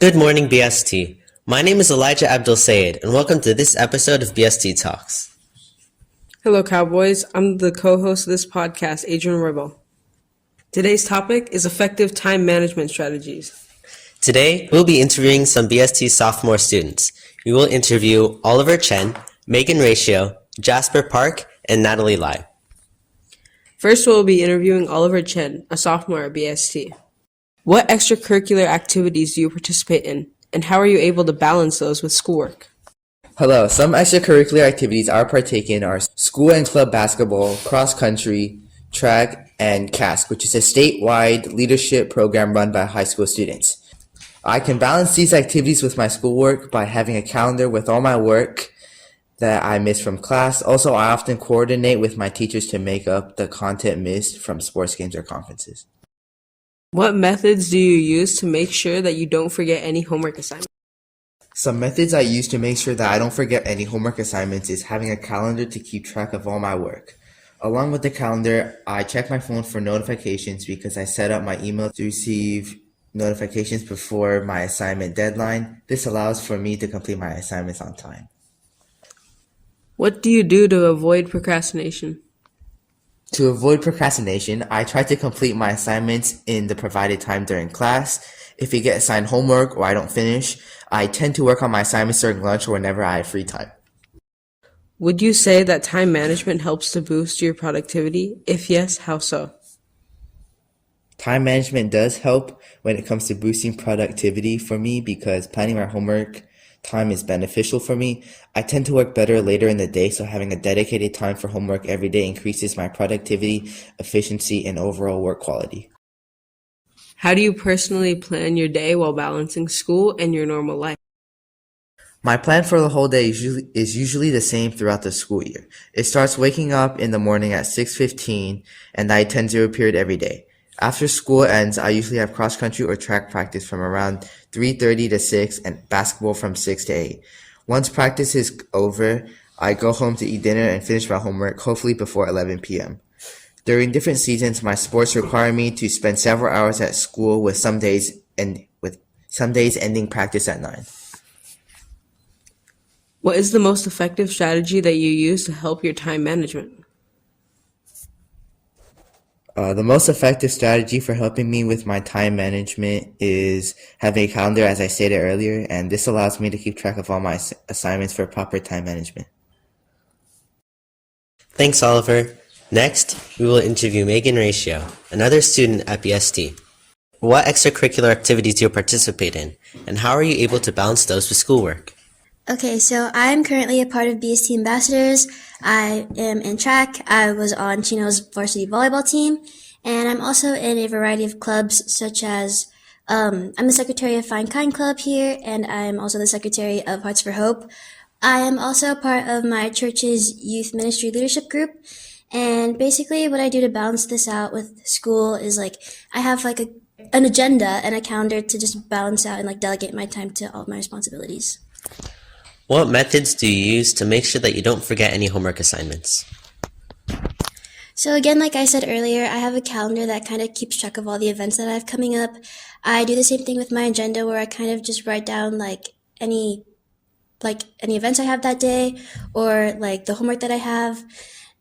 Good morning, BST. My name is Elijah Abdul Sayed, and welcome to this episode of BST Talks. Hello, Cowboys. I'm the co-host of this podcast, Adrian Ribble. Today's topic is effective time management strategies. Today, we'll be interviewing some BST sophomore students. We will interview Oliver Chen, Megan Ratio, Jasper Park, and Natalie Lai. First, we'll be interviewing Oliver Chen, a sophomore at BST. What extracurricular activities do you participate in, and how are you able to balance those with schoolwork? Hello, some extracurricular activities I partake in are school and club basketball, cross country, track, and CASC, which is a statewide leadership program run by high school students. I can balance these activities with my schoolwork by having a calendar with all my work that I miss from class. Also, I often coordinate with my teachers to make up the content missed from sports games or conferences. What methods do you use to make sure that you don't forget any homework assignments? Some methods I use to make sure that I don't forget any homework assignments is having a calendar to keep track of all my work. Along with the calendar, I check my phone for notifications because I set up my email to receive notifications before my assignment deadline. This allows for me to complete my assignments on time. What do you do to avoid procrastination? To avoid procrastination, I try to complete my assignments in the provided time during class. If we get assigned homework or I don't finish, I tend to work on my assignments during lunch or whenever I have free time. Would you say that time management helps to boost your productivity? If yes, how so? Time management does help when it comes to boosting productivity for me because planning my homework time is beneficial for me. I tend to work better later in the day, so having a dedicated time for homework every day increases my productivity, efficiency, and overall work quality. How do you personally plan your day while balancing school and your normal life? My plan for the whole day is usually the same throughout the school year. It starts waking up in the morning at 6:15, and I attend zero period every day. After school ends, I usually have cross-country or track practice from around 3:30 to 6 and basketball from 6 to 8. Once practice is over, I go home to eat dinner and finish my homework, hopefully before 11 p.m. During different seasons, my sports require me to spend several hours at school with some days ending practice at 9. What is the most effective strategy that you use to help your time management? The most effective strategy for helping me with my time management is having a calendar, as I stated earlier, and this allows me to keep track of all my assignments for proper time management. Thanks, Oliver. Next, we will interview Megan Ratio, another student at BST. What extracurricular activities do you participate in, and how are you able to balance those with schoolwork? Okay, so I'm currently a part of BST Ambassadors. I am in track. I was on Chino's varsity volleyball team, and I'm also in a variety of clubs such as I'm the secretary of Fine Kind Club here, and I'm also the secretary of Hearts for Hope. I am also part of my church's youth ministry leadership group, and basically what I do to balance this out with school is I have an agenda and a calendar to just balance out and delegate my time to all of my responsibilities. What methods do you use to make sure that you don't forget any homework assignments? So again, like I said earlier, I have a calendar that kind of keeps track of all the events that I have coming up. I do the same thing with my agenda where I kind of just write down any events I have that day or the homework that I have.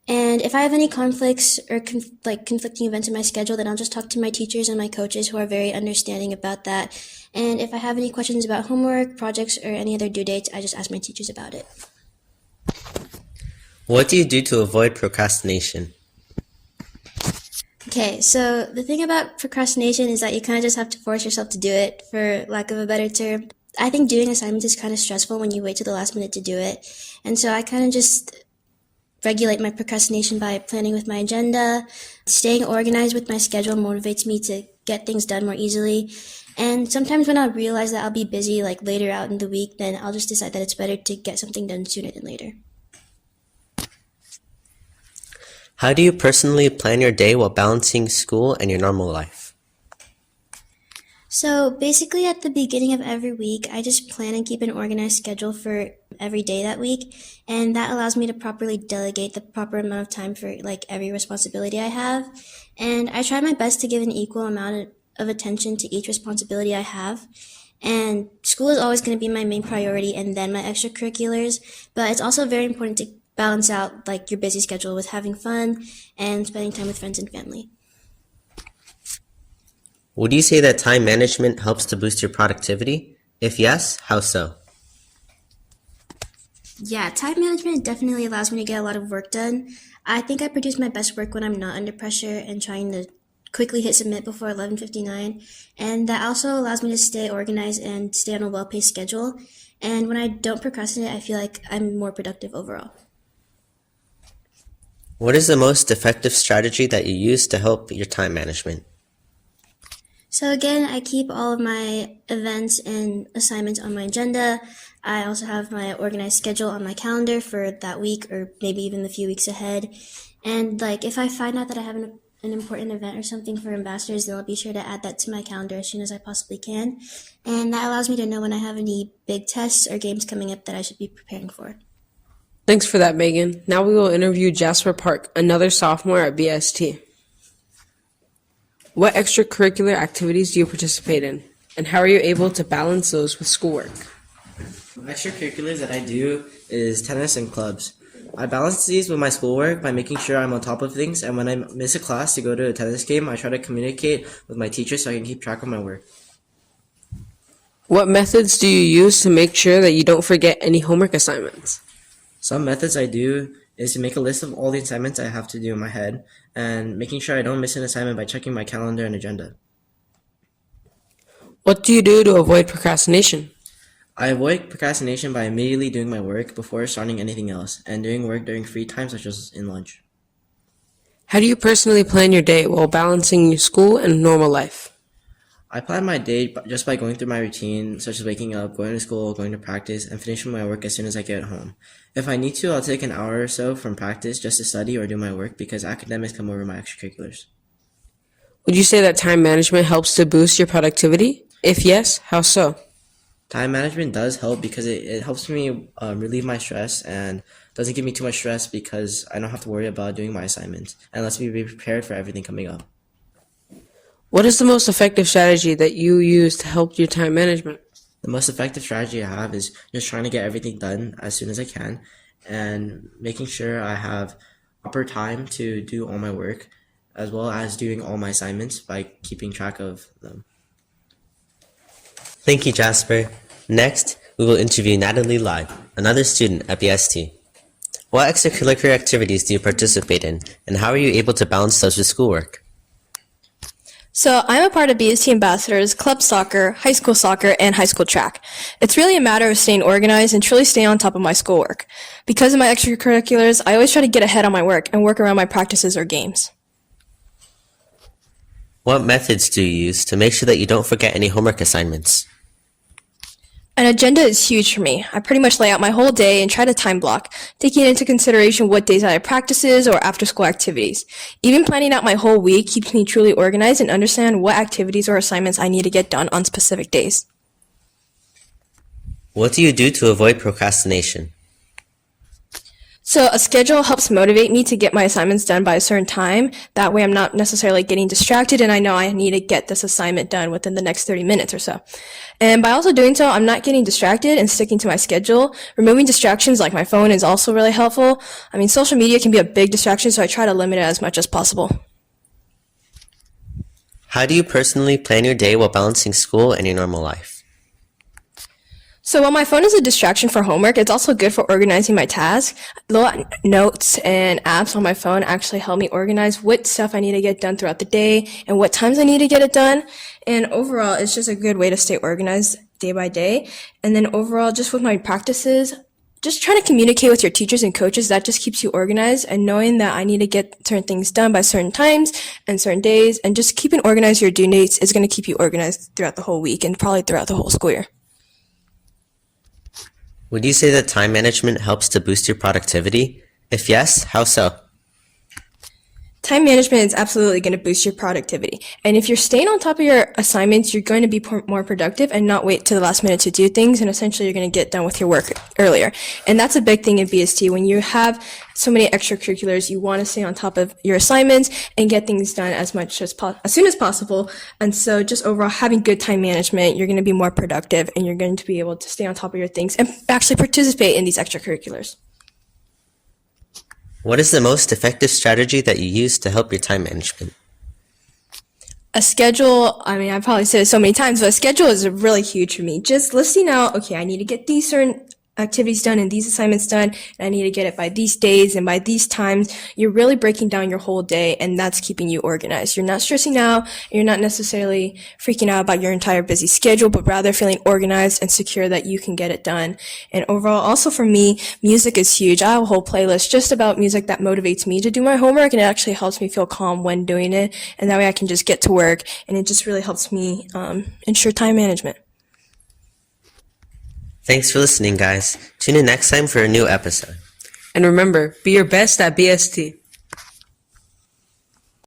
And if I have any conflicts or conflicting events in my schedule, then I'll just talk to my teachers and my coaches who are very understanding about that. And if I have any questions about homework, projects, or any other due dates, I just ask my teachers about it. What do you do to avoid procrastination? Okay, so the thing about procrastination is that you kind of just have to force yourself to do it, for lack of a better term. I think doing assignments is kind of stressful when you wait till the last minute to do it. And so I kind of just regulate my procrastination by planning with my agenda. Staying organized with my schedule motivates me to get things done more easily. And sometimes when I realize that I'll be busy later out in the week, then I'll just decide that it's better to get something done sooner than later. How do you personally plan your day while balancing school and your normal life? So basically at the beginning of every week, I just plan and keep an organized schedule for every day that week. And that allows me to properly delegate the proper amount of time for every responsibility I have. And I try my best to give an equal amount of attention to each responsibility I have. And school is always going to be my main priority and then my extracurriculars, but it's also very important to balance out like your busy schedule with having fun and spending time with friends and family. Would you say that time management helps to boost your productivity? If yes, how so? Yeah, time management definitely allows me to get a lot of work done. I think I produce my best work when I'm not under pressure and trying to quickly hit submit before 11:59, and that also allows me to stay organized and stay on a well-paced schedule. And when I don't procrastinate, I feel like I'm more productive overall. What is the most effective strategy that you use to help your time management? So again, I keep all of my events and assignments on my agenda. I also have my organized schedule on my calendar for that week or maybe even the few weeks ahead. And like if I find out that I have an important event or something for ambassadors, then I'll be sure to add that to my calendar as soon as I possibly can. And that allows me to know when I have any big tests or games coming up that I should be preparing for. Thanks for that, Megan. Now we will interview Jasper Park, another sophomore at BST. What extracurricular activities do you participate in, and how are you able to balance those with schoolwork? Extracurriculars that I do is tennis and clubs. I balance these with my schoolwork by making sure I'm on top of things, and when I miss a class to go to a tennis game, I try to communicate with my teacher so I can keep track of my work. What methods do you use to make sure that you don't forget any homework assignments? Some methods I do is to make a list of all the assignments I have to do in my head, and making sure I don't miss an assignment by checking my calendar and agenda. What do you do to avoid procrastination? I avoid procrastination by immediately doing my work before starting anything else, and doing work during free time such as in lunch. How do you personally plan your day while balancing your school and normal life? I plan my day just by going through my routine, such as waking up, going to school, going to practice, and finishing my work as soon as I get home. If I need to, I'll take an hour or so from practice just to study or do my work because academics come over my extracurriculars. Would you say that time management helps to boost your productivity? If yes, how so? Time management does help because it helps me relieve my stress and doesn't give me too much stress because I don't have to worry about doing my assignments and lets me be prepared for everything coming up. What is the most effective strategy that you use to help your time management? The most effective strategy I have is just trying to get everything done as soon as I can and making sure I have proper time to do all my work as well as doing all my assignments by keeping track of them. Thank you, Jasper. Next, we will interview Natalie Lai, another student at BST. What extracurricular activities do you participate in, and how are you able to balance those with schoolwork? So I'm a part of BST Ambassadors, club soccer, and high school track. It's really a matter of staying organized and truly staying on top of my schoolwork. Because of my extracurriculars, I always try to get ahead on my work and work around my practices or games. What methods do you use to make sure that you don't forget any homework assignments? An agenda is huge for me. I pretty much lay out my whole day and try to time block, taking into consideration what days I have practices or after-school activities. Even planning out my whole week keeps me truly organized and understand what activities or assignments I need to get done on specific days. What do you do to avoid procrastination? So a schedule helps motivate me to get my assignments done by a certain time. That way I'm not necessarily getting distracted and I know I need to get this assignment done within the next 30 minutes or so. And by also doing so, I'm not getting distracted and sticking to my schedule. Removing distractions like my phone is also really helpful. I mean, social media can be a big distraction, so I try to limit it as much as possible. How do you personally plan your day while balancing school and your normal life? So while my phone is a distraction for homework, it's also good for organizing my tasks. Little notes and apps on my phone actually help me organize what stuff I need to get done throughout the day and what times I need to get it done. And overall, it's just a good way to stay organized day by day. And then overall, just with my practices, just trying to communicate with your teachers and coaches, that just keeps you organized, and knowing that I need to get certain things done by certain times and certain days, and just keeping organized your due dates is going to keep you organized throughout the whole week and probably throughout the whole school year. Would you say that time management helps to boost your productivity? If yes, how so? Time management is absolutely going to boost your productivity. And if you're staying on top of your assignments, you're going to be more productive and not wait to the last minute to do things. And essentially, you're going to get done with your work earlier. And that's a big thing in BST. When you have so many extracurriculars, you want to stay on top of your assignments and get things done as soon as possible. And so just overall, having good time management, you're going to be more productive and you're going to be able to stay on top of your things and actually participate in these extracurriculars. What is the most effective strategy that you use to help your time management? A schedule, I mean, I've probably said it so many times, but a schedule is really huge for me. Just listing out, okay, I need to get these certain activities done and these assignments done, and I need to get it by these days and by these times. You're really breaking down your whole day, and that's keeping you organized. You're not stressing out, you're not necessarily freaking out about your entire busy schedule, but rather feeling organized and secure that you can get it done. And overall, also for me, music is huge. I have a whole playlist just about music that motivates me to do my homework, and it actually helps me feel calm when doing it, and that way I can just get to work, and it just really helps me ensure time management. Thanks for listening, guys. Tune in next time for a new episode. And remember, be your best at BST.